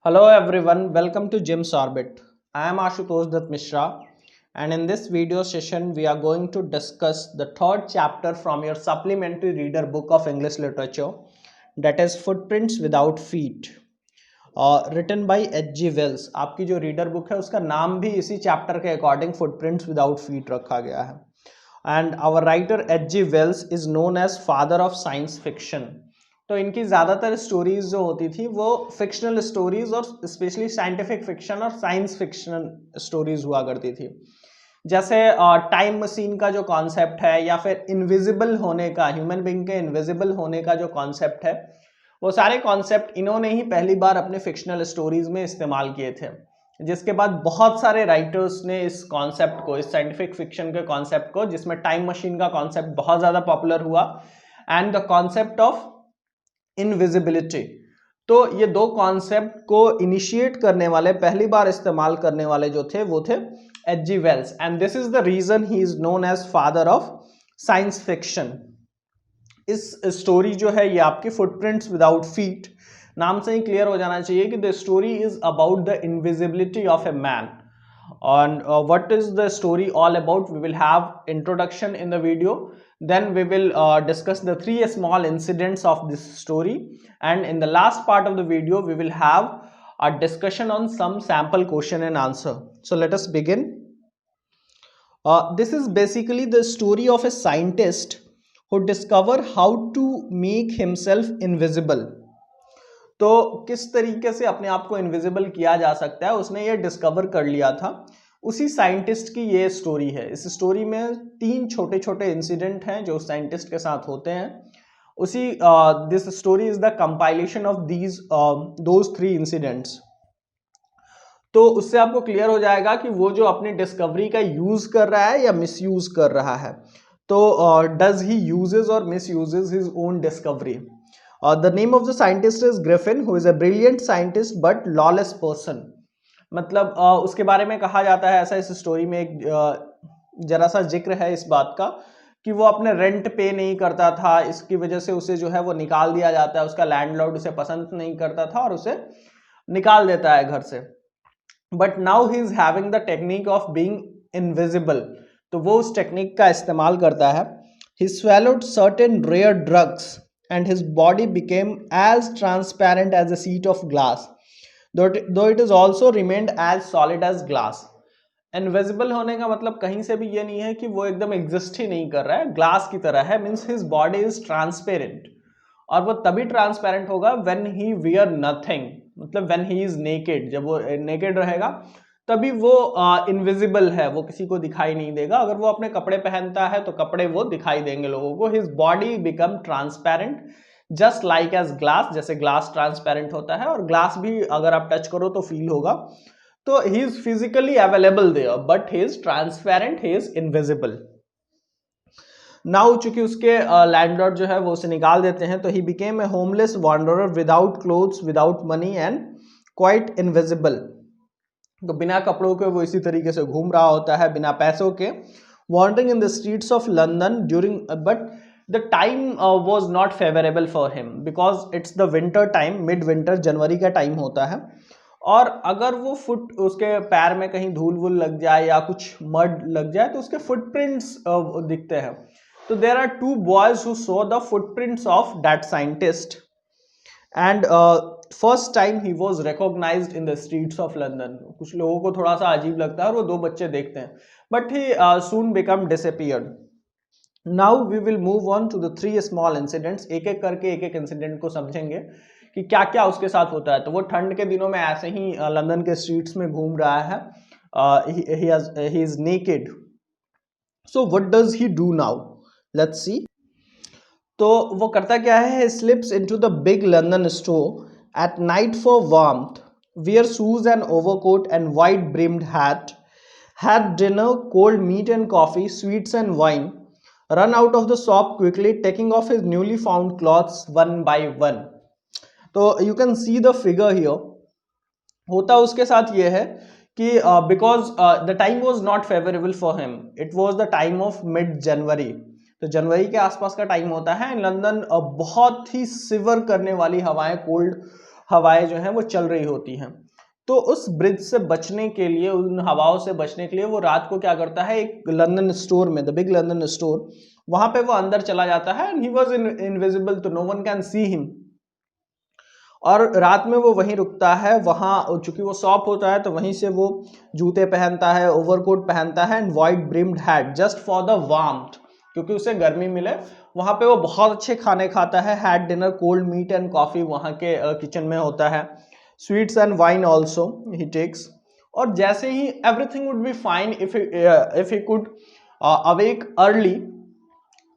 Hello everyone, welcome to Jim's Orbit. I am Ashutosh Dutt Mishra, and in this video session we are going to discuss the third chapter from your supplementary reader book of English literature, that is Footprints Without Feet, written by H.G. Wells. आपकी जो reader book है उसका नाम भी इसी chapter के according Footprints Without Feet रखा गया है. And our writer H.G. Wells is known as father of science fiction. तो इनकी ज़्यादातर स्टोरीज जो होती थी वो फिक्शनल स्टोरीज और स्पेशली साइंटिफिक फिक्शन और साइंस फिक्शनल स्टोरीज हुआ करती थी. जैसे टाइम मशीन का जो कॉन्सेप्ट है या फिर इनविजिबल होने का, ह्यूमन बीइंग के इनविजिबल होने का जो कॉन्सेप्ट है, वो सारे कॉन्सेप्ट इन्होंने ही पहली बार अपने फिक्शनल स्टोरीज में इस्तेमाल किए थे. जिसके बाद बहुत सारे राइटर्स ने इस कॉन्सेप्ट को, इस साइंटिफिक फिक्शन के कॉन्सेप्ट को, जिसमें टाइम मशीन का कॉन्सेप्ट बहुत ज़्यादा पॉपुलर हुआ and the concept of invisibility. तो ये दो कॉन्सेप्ट को इनिशिएट करने वाले, पहली बार इस्तेमाल करने वाले जो थे वो थे H.G. Wells, and this is the reason he is known as father of science fiction. इस स्टोरी जो है ये आपकी फुटप्रिंट्स विदाउट फीट, नाम से ही क्लियर हो जाना चाहिए कि the story is about the invisibility of a man. And what is the story all about? We will have introduction in the video, then we will discuss the three small incidents of this story, and in the last part of the video we will have a discussion on some sample question and answer. So let us begin. This is basically the story of a scientist who discover how to make himself invisible. तो किस तरीके से अपने आप को invisible किया जा सकता है उसने ये डिस्कवर कर लिया था. उसी साइंटिस्ट की ये स्टोरी है. इस स्टोरी में तीन छोटे छोटे इंसिडेंट हैं जो साइंटिस्ट के साथ होते हैं. उसी this story is the compilation of these those three incidents. तो उससे आपको क्लियर हो जाएगा कि वो जो अपनी डिस्कवरी का यूज कर रहा है या मिसयूज कर रहा है. तो डज ही यूजेस और misuses his own discovery. The name of the scientist is Griffin, who is a brilliant scientist but lawless person. मतलब उसके बारे में कहा जाता है ऐसा, इस स्टोरी में एक जरा सा जिक्र है इस बात का कि वो अपने रेंट पे नहीं करता था, इसकी वजह से उसे जो है वो निकाल दिया जाता है. उसका लैंडलॉर्ड उसे पसंद नहीं करता था और उसे निकाल देता है घर से. But now he is having the technique of being invisible. तो वो उस टेक्निक का इस्तेमाल करता है. ही swallowed certain rare drugs and his body became as transparent as a sheet of glass, though it is also remained as solid as glass. Invisible होने का मतलब कहीं से भी ये नहीं है कि वो एकदम एग्जिस्ट ही नहीं कर रहा है, ग्लास की तरह है. Means his body is transparent, और वो तभी ट्रांसपेरेंट होगा व्हेन ही वियर नथिंग, मतलब व्हेन ही इज नेकेड. जब वो नेकेड रहेगा तभी वो इनविजिबल है, वो किसी को दिखाई नहीं देगा. अगर वो अपने कपड़े पहनता है तो कपड़े वो दिखाई देंगे लोगों को. His body become transparent just like as glass, जैसे ग्लास ट्रांसपेरेंट होता है और ग्लास भी अगर आप टच करो तो फील होगा. तो he is physically available there but he is transparent, he is invisible. Now चूंकि उसके लैंडलॉर्ड जो है वो उसे निकाल देते हैं, तो he became a homeless wanderer without clothes, without money and quite invisible. तो बिना कपड़ों के वो इसी तरीके से घूम रहा होता है, बिना पैसों के, wandering in the streets of London during, but the time was not favourable for him because it's the winter time, mid winter, जनवरी का टाइम होता है. और अगर वो फुट, उसके पैर में कहीं धूल वूल लग जाए या कुछ मड लग जाए तो उसके फुटप्रिंट्स दिखते हैं. तो there are two boys who saw the footprints of that scientist and first time he was recognised in the streets of London. कुछ लोगों को थोड़ा सा अजीब लगता है और वो दो बच्चे देखते हैं, but he soon become disappeared. Now we will move on to the three small incidents. एक एक करके एक एक इंसिडेंट को समझेंगे कि क्या क्या उसके साथ होता है. तो वो ठंड के दिनों में ऐसे ही लंदन के स्ट्रीट्स में घूम रहा है. He is naked. So what does he do now, let's see. तो वो करता क्या है, slips into the big London store at night for warmth, wear shoes and overcoat and wide brimmed hat, had dinner, cold meat and coffee, sweets and wine, run out of the shop quickly, taking off his newly found clothes one by one. तो you can see the figure here. होता उसके साथ ये है कि because the time was not favorable for him, it was the time of mid January. तो जनवरी के आसपास का टाइम होता है. लंदन बहुत ही सिवर करने वाली हवाएं, कोल्ड हवाएं जो हैं वो चल रही होती हैं। तो उस ब्रिज से बचने के लिए, उन हवाओं से बचने के लिए वो रात को क्या करता है, एक लंदन स्टोर में, द बिग लंदन स्टोर, वहां पे वो अंदर चला जाता है एंड ही वाज इनविजिबल तो no one can see him. और रात में वो वहीं रुकता है, वहां चूंकि वो शॉप होता है तो वहीं से वो जूते पहनता है, ओवरकोट पहनता है and white brimmed hat just for the warmth, क्योंकि उसे गर्मी मिले। वहां पे वो बहुत अच्छे खाने खाता है, had dinner, cold meat and coffee वहां के किचन में होता है, sweets and wine also he takes. और जैसे ही everything would be fine if he could awake early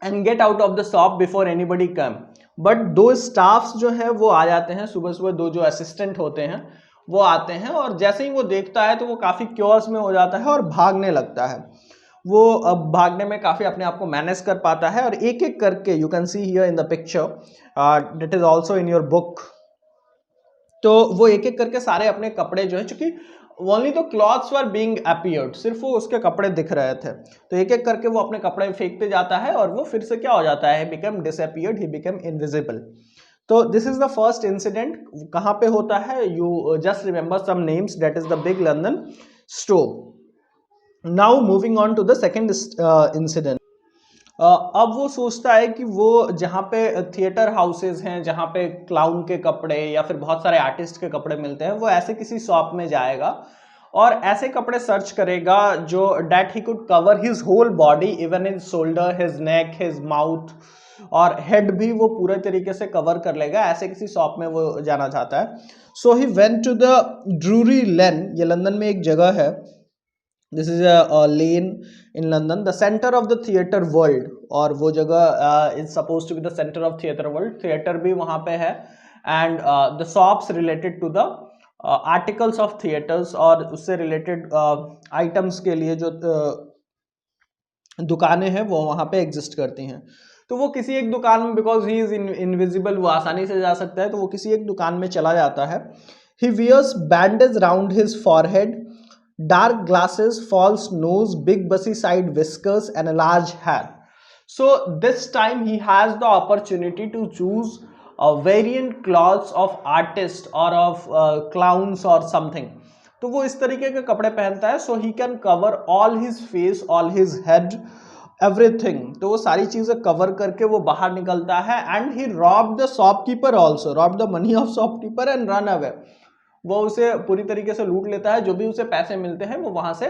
and get out of the shop before anybody come. But though staffs जो है वो आ जाते हैं सुबह सुबह, दो जो असिस्टेंट होते हैं वो आते हैं, और जैसे ही वो देखता है तो वो काफी क्योर्स में हो जाता है और भागने लगता है। वो अब भागने में काफी अपने आप को मैनेज कर पाता है, और एक एक करके you can see here in the picture, that is also in your book. तो वो एक एक करके सारे अपने कपड़े जो है, चूंकि ओनली तो क्लॉथ्स वर बीइंग अपीयर्ड, सिर्फ वो उसके कपड़े दिख रहे थे, तो एक एक करके वो अपने कपड़े फेंकते जाता है और वो फिर से क्या हो जाता है, become disappeared, he become invisible. तो this is the first incident. कहाँ पे होता है, you just remember some names, that is the big London store. Now moving on to the second incident. अब वो सोचता है कि वो जहाँ पे थिएटर हाउसेज हैं, जहाँ पे क्लाउन के कपड़े या फिर बहुत सारे आर्टिस्ट के कपड़े मिलते हैं, वो ऐसे किसी शॉप में जाएगा और ऐसे कपड़े सर्च करेगा जो that he could cover his whole body, even his shoulder, his neck, his mouth और हेड भी वो पूरे तरीके से कवर कर लेगा। ऐसे किसी शॉप में वो जाना चाहता है। So he went to the Drury Lane, ये लंदन में एक जगह है, this is a lane in London, the centre of the theatre world, और वो जगह is suppose to be the centre of theatre world, theatre भी वहां पे है, and the shops related to the articles of theatres, और उससे related items के लिए जो दुकानें हैं वो वहां पे एग्जिस्ट करती हैं। तो वो किसी एक दुकान में, बिकॉज ही इज इनविजिबल, वो आसानी से जा सकता है, तो वो किसी एक दुकान में चला जाता है। He wears bandage round his forehead, dark glasses, false nose, big bussy side whiskers and a large hat. So this time he has the opportunity to choose a variant clothes of artist or of clowns or something. तो वो इस तरीके के कपड़े पहनता है, so he can cover all his face, all his head, everything. तो वो सारी चीजें कवर करके वो बाहर निकलता है, and he robbed the shopkeeper also, robbed the money of shopkeeper and run away. वो उसे पूरी तरीके से लूट लेता है, जो भी उसे पैसे मिलते हैं वो वहां से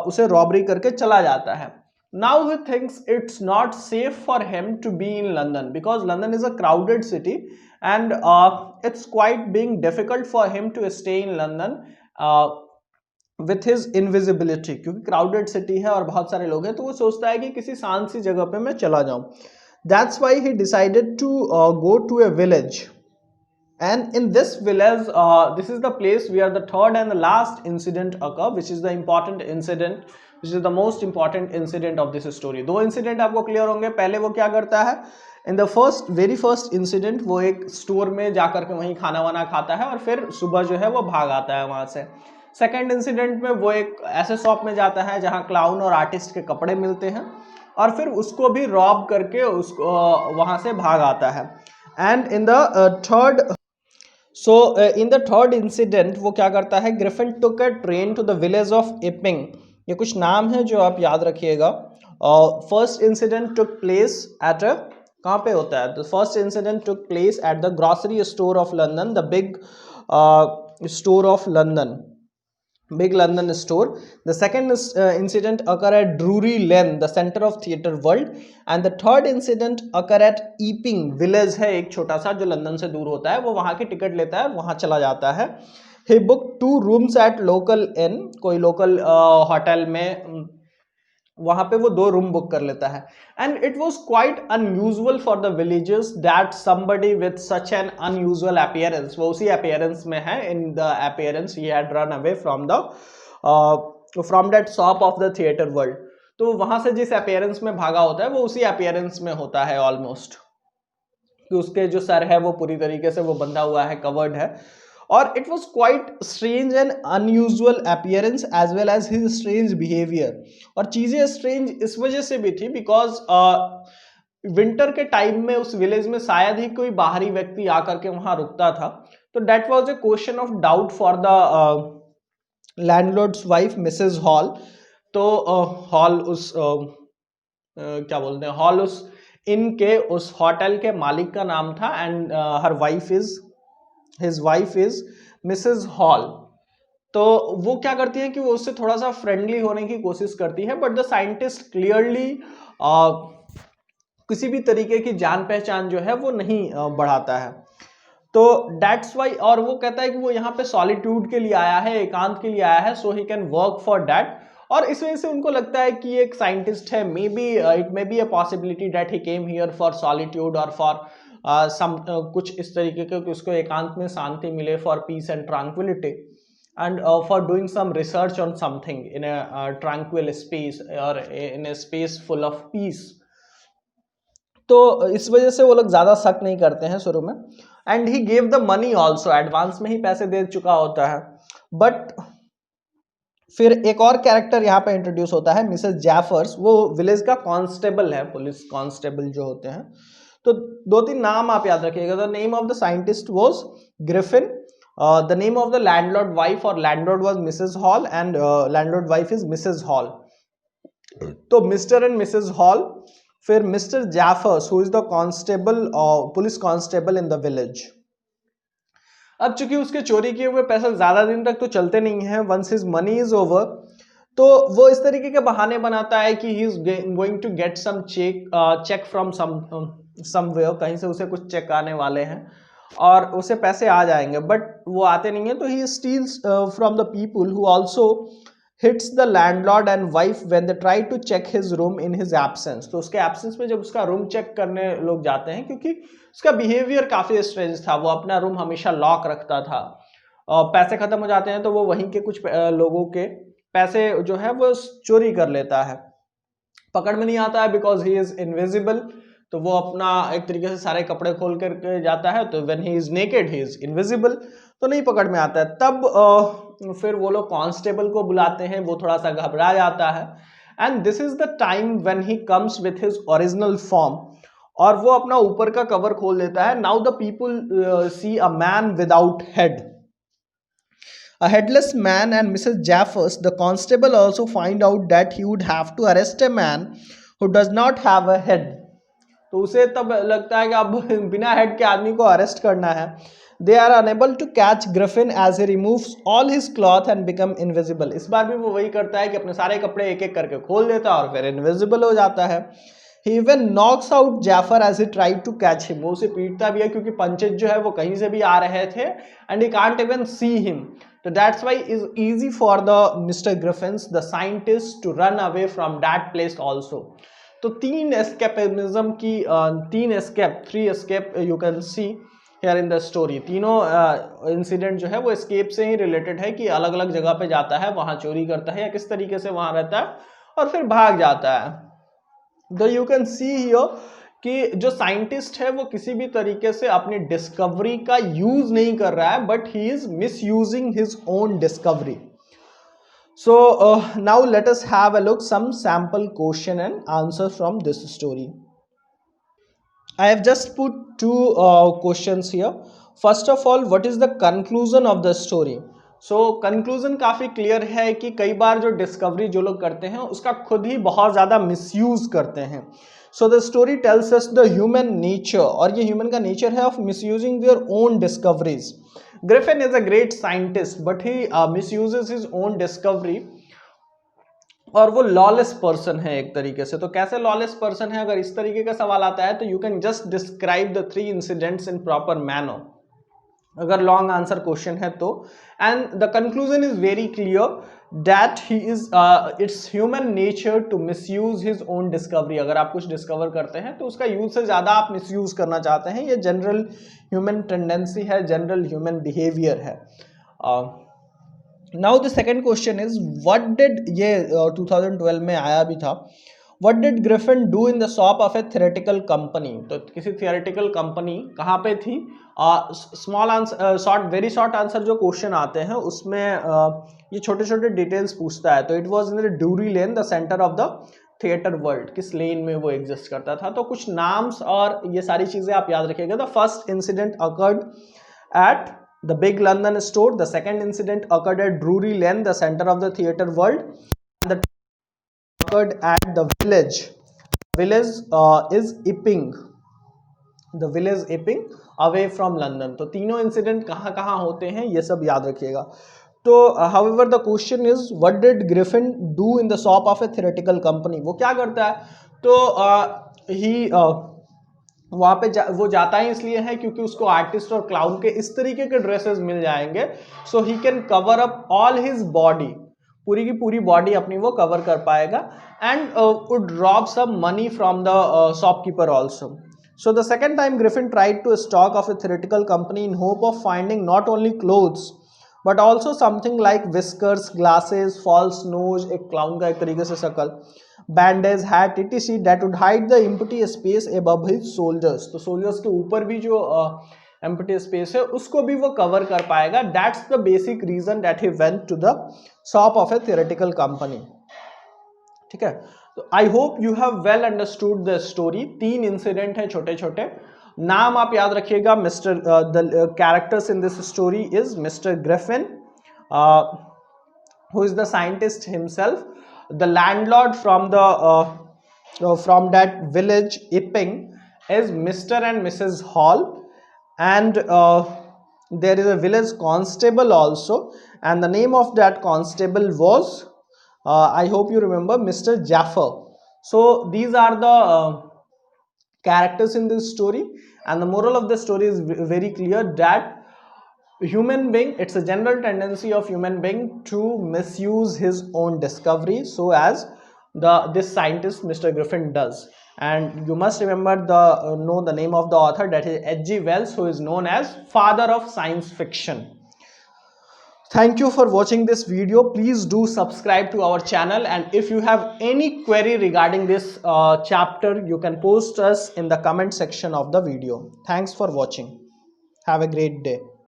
उसे रॉबरी करके चला जाता है। Now he thinks it's not safe for him to be in London, because London is a crowded city and it's quite being difficult for him to stay in London with his invisibility, क्योंकि crowded city है और बहुत सारे लोग हैं, तो वो सोचता है कि किसी शांत सी जगह पे मैं चला जाऊं। That's why he decided to go to a village. And in this village, this is the place where the third and the last incident occur, which is the important incident, which is the most important incident of this story. दो incident आपको clear होंगे। पहले वो क्या करता है, in the very first incident, वो एक स्टोर में जाकर के वहीं खाना वाना खाता है और फिर सुबह जो है वो भाग आता है वहां से। सेकेंड इंसिडेंट में वो एक ऐसे शॉप में जाता है जहाँ क्लाउन और आर्टिस्ट के कपड़े मिलते हैं, और फिर उसको भी रॉब करके उसको वहां से भाग आता है। And in the third in the third incident वो क्या करता है, Griffin took a train to the village of Iping. ये कुछ नाम है जो आप याद रखिएगा। First incident took place at कहाँ पे होता है, the first incident took place at the grocery store of London, the big store of London, Big London store. The second incident occur at Drury Lane, the center of theatre world, and the third incident occur at Epping village है एक छोटा सा जो London से दूर होता है, वो वहाँ की टिकट लेता है और वहाँ चला जाता है। He booked 2 rooms at local inn, कोई लोकल होटल में वहां पे वो 2 रूम बुक कर लेता है। And it was quite unusual for the villagers that somebody with such an unusual appearance, वो उसी अपीयरेंस में है, in the appearance he had run away from that shop of the theatre world. तो वहां से जिस अपीयरेंस में भागा होता है वो उसी अपीयरेंस में होता है ऑलमोस्ट, कि उसके जो सर है वो पूरी तरीके से वो बंधा हुआ है, कवर्ड है। और it was quite strange and unusual appearance as well as his strange behaviour. और चीजें स्ट्रेंज इस वजह से भी थी बिकॉज विंटर के टाइम में उस विलेज में शायद ही कोई बाहरी व्यक्ति आकर के वहां रुकता था। तो that was a question of doubt for the landlord's wife Mrs Hall. तो हॉल उस क्या बोलते हैं, हॉल उस इन के, उस होटल के मालिक का नाम था, and her wife is, his wife is Mrs Hall. तो वो क्या करती है कि वो उससे थोड़ा सा फ्रेंडली होने की कोशिश करती है, बट द साइंटिस्ट क्लियरली किसी भी तरीके की जान पहचान जो है वो नहीं बढ़ाता है। तो डेट्स वाई, और वो कहता है कि वो यहाँ पे सॉलिट्यूड के लिए आया है, एकांत के लिए आया है, so he can work for that. और इस वजह से उनको लगता है कि एक साइंटिस्ट है, may be it may be a possibility that he came here for solitude और फॉर सम कुछ इस तरीके के कि उसको एकांत में शांति मिले, for peace and tranquillity, and for doing some research on something in a tranquil space और in a space full of peace. तो इस वजह से वो लोग ज्यादा शक नहीं करते हैं शुरू में, and he gave the money also, advance में ही पैसे दे चुका होता है। बट फिर एक और कैरेक्टर यहाँ पे इंट्रोड्यूस होता है, मिसेस जैफर्स। वो विलेज का कांस्टेबल है, पुलिस कांस्टेबल जो होते हैं। तो दो तीन नाम आप याद रखिएगा। The name of the scientist was Griffin, the name of the landlord wife और landlord was Mrs Hall, and landlord wife is Mrs Hall. तो मिस्टर एंड मिसेस हॉल, फिर Mr Jaffers who is the constable, police constable in the village. अब चूंकि उसके चोरी किए हुए पैसे ज्यादा दिन तक तो चलते नहीं है, once his money is over, तो वो इस तरीके के बहाने बनाता है कि he is going to get some cheque from somewhere, कहीं से उसे कुछ चेक आने वाले हैं और उसे पैसे आ जाएंगे, बट वो आते नहीं है। तो he steals from the people who also hits the landlord and wife when they try to check his room in his absence. तो उसके एब्सेंस में जब उसका रूम चेक करने लोग जाते हैं, क्योंकि उसका बिहेवियर काफी स्ट्रेंज था, वो अपना रूम हमेशा लॉक रखता था, पैसे खत्म हो जाते हैं तो वो वहीं के कुछ लोगों के पैसे जो है वो चोरी कर लेता है, पकड़ में नहीं आता है बिकॉज ही इज इनविजिबल। तो वो अपना एक तरीके से सारे कपड़े खोल कर जाता है, तो when he is naked he is invisible, तो नहीं पकड़ में आता है। तब फिर वो लोग कांस्टेबल को बुलाते हैं, वो थोड़ा सा घबरा जाता है, and this is the time when he comes with his original form, और वो अपना ऊपर का कवर खोल देता है। Now the people see a man without head, a headless man, and Mrs. Jaffers, the constable, also find out that he would have to arrest a man who does not have a head. तो उसे तब लगता है कि अब बिना head के आदमी को अरेस्ट करना है। They are unable to catch Griffin as he removes all his cloth and become invisible. इस बार भी वो वही करता है कि अपने सारे कपड़े एक एक करके खोल देता है और फिर इनविजिबल हो जाता है। He even knocks out Jaffer as he tried to catch him. वो उसे पीटता भी है क्योंकि पंचेज जो है वो कहीं से भी आ रहे थे, and he can't even see him. So that's why it's easy for the Mr. Griffins, the scientist, to run away from that place also. तो तीन एस्केपिज्म की three escape you can see here in the story. तीनों incident जो है वो escape से ही related है, कि अलग अलग जगह पे जाता है, वहां चोरी करता है या किस तरीके से वहां रहता है और फिर भाग जाता है। तो यू कैन सी हियर कि जो साइंटिस्ट है वो किसी भी तरीके से अपनी डिस्कवरी का यूज नहीं कर रहा है, but he is misusing his own discovery. So now let us have a look some sample question and answer from this story. I have just put two questions here. First of all, what is the conclusion of the story? So conclusion काफी clear है कि कई बार जो discovery जो लोग करते हैं उसका खुद ही बहुत ज्यादा मिसयूज करते हैं। So the story tells us the human nature, और ये ह्यूमन का नेचर है, of misusing their own discoveries. Griffin is a great scientist, but he misuses his own discovery. और वो लॉलेस पर्सन है एक तरीके से। तो कैसे लॉलेस पर्सन है, अगर इस तरीके का सवाल आता है तो you can just describe the three incidents in proper manner, अगर लॉन्ग आंसर क्वेश्चन है तो। And the conclusion is very clear that he is it's human nature to misuse his own discovery. अगर आप कुछ डिस्कवर करते हैं तो उसका यूज से ज्यादा आप मिसयूज करना चाहते हैं, ये जनरल ह्यूमन टेंडेंसी है, जनरल ह्यूमन बिहेवियर है। Now the second question is what did, ये 2012 में आया भी था, what did Griffin do in the shop of A theoretical company. तो किसी थियोरेटिकल कंपनी कहाँ पे थी? Small answer, short, very short answer जो क्वेश्चन आते हैं उसमें ये छोटे छोटे डिटेल्स पूछता है। तो it was in the ड्यूरी lane, the centre of the theatre world, किस लेन में वो एग्जिस्ट करता था। तो कुछ नाम्स और ये सारी चीजें आप याद रखिएगा। The first incident occurred at the big London store, the second incident occurred at Drury Lane, the centre of the theatre world, and the occurred at the village is Iping, the village Iping away from London. तो तीनों incident कहाँ कहाँ होते हैं ये सब याद रखिएगा। तो however the question is what did Griffin do in the shop of A theoretical company, वो क्या करता है। तो ही वहाँ पे वो जाता ही इसलिए है क्योंकि उसको आर्टिस्ट और क्लाउन के इस तरीके के ड्रेसेस मिल जाएंगे, so he can cover up all his body, पूरी की पूरी बॉडी अपनी वो कवर कर पाएगा, and would rob some money from the shopkeeper also. So the second time Griffin tried to stock of a theatrical company in hope of finding not only clothes but also something like whiskers, glasses, false nose, एक clown का एक तरीके से शकल, bandage, hat, etc. that would hide the empty space above his shoulders। तो soldiers के ऊपर भी जो empty space है उसको भी वो cover कर पाएगा। That's the basic reason that he went to the shop of a theatrical company। ठीक है, तो I hope you have well understood the story. 3 incident है छोटे छोटे, नाम आप याद रखिएगा। Mr the characters in this story is Mr Griffin, who is the scientist himself, the landlord from that village Iping is Mr and Mrs Hall, and there is a village constable also, and the name of that constable was I hope you remember Mr. Jaffer. So these are the characters in this story, and the moral of the story is very clear that human being, it's a general tendency of human being to misuse his own discovery, so as this scientist Mr. Griffin does. And you must remember know the name of the author, that is H.G. Wells, who is known as father of science fiction. Thank you for watching this video. Please do subscribe to our channel, and if you have any query regarding this chapter, you can post us in the comment section of the video. Thanks for watching. Have a great day.